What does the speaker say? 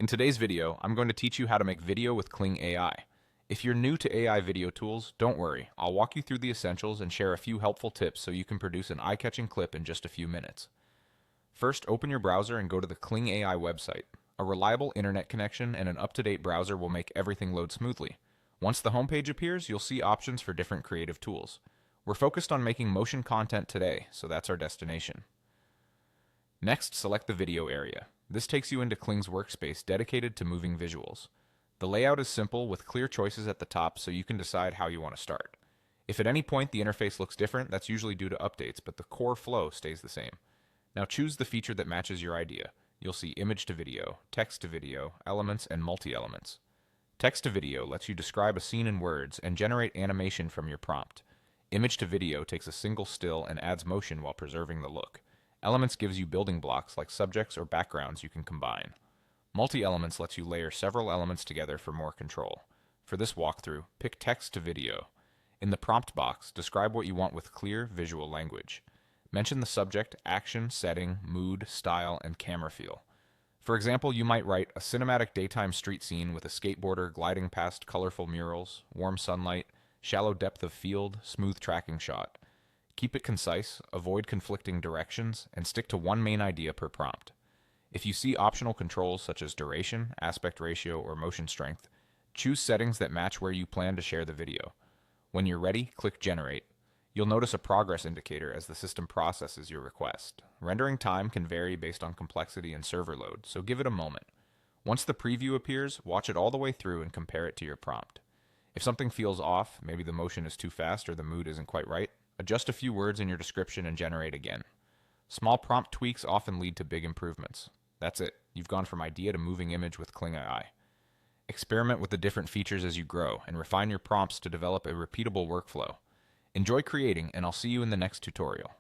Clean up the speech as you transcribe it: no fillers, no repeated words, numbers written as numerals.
In today's video, I'm going to teach you how to make video with Kling AI. If you're new to AI video tools, don't worry. I'll walk you through the essentials and share a few helpful tips so you can produce an eye-catching clip in just a few minutes. First, open your browser and go to the Kling AI website. A reliable internet connection and an up-to-date browser will make everything load smoothly. Once the homepage appears, you'll see options for different creative tools. We're focused on making motion content today, so that's our destination. Next, select the video area. This takes you into Kling's workspace dedicated to moving visuals. The layout is simple with clear choices at the top so you can decide how you want to start. If at any point the interface looks different, that's usually due to updates, but the core flow stays the same. Now choose the feature that matches your idea. You'll see image to video, text to video, elements, and multi-elements. Text to video lets you describe a scene in words and generate animation from your prompt. Image to video takes a single still and adds motion while preserving the look. Elements gives you building blocks like subjects or backgrounds you can combine. Multi-elements lets you layer several elements together for more control. For this walkthrough, pick text to video. In the prompt box, describe what you want with clear visual language. Mention the subject, action, setting, mood, style, and camera feel. For example, you might write a cinematic daytime street scene with a skateboarder gliding past colorful murals, warm sunlight, shallow depth of field, smooth tracking shot. Keep it concise, avoid conflicting directions, and stick to one main idea per prompt. If you see optional controls such as duration, aspect ratio, or motion strength, choose settings that match where you plan to share the video. When you're ready, click Generate. You'll notice a progress indicator as the system processes your request. Rendering time can vary based on complexity and server load, so give it a moment. Once the preview appears, watch it all the way through and compare it to your prompt. If something feels off, maybe the motion is too fast or the mood isn't quite right, adjust a few words in your description and generate again. Small prompt tweaks often lead to big improvements. That's it. You've gone from idea to moving image with Kling AI. Experiment with the different features as you grow and refine your prompts to develop a repeatable workflow. Enjoy creating, and I'll see you in the next tutorial.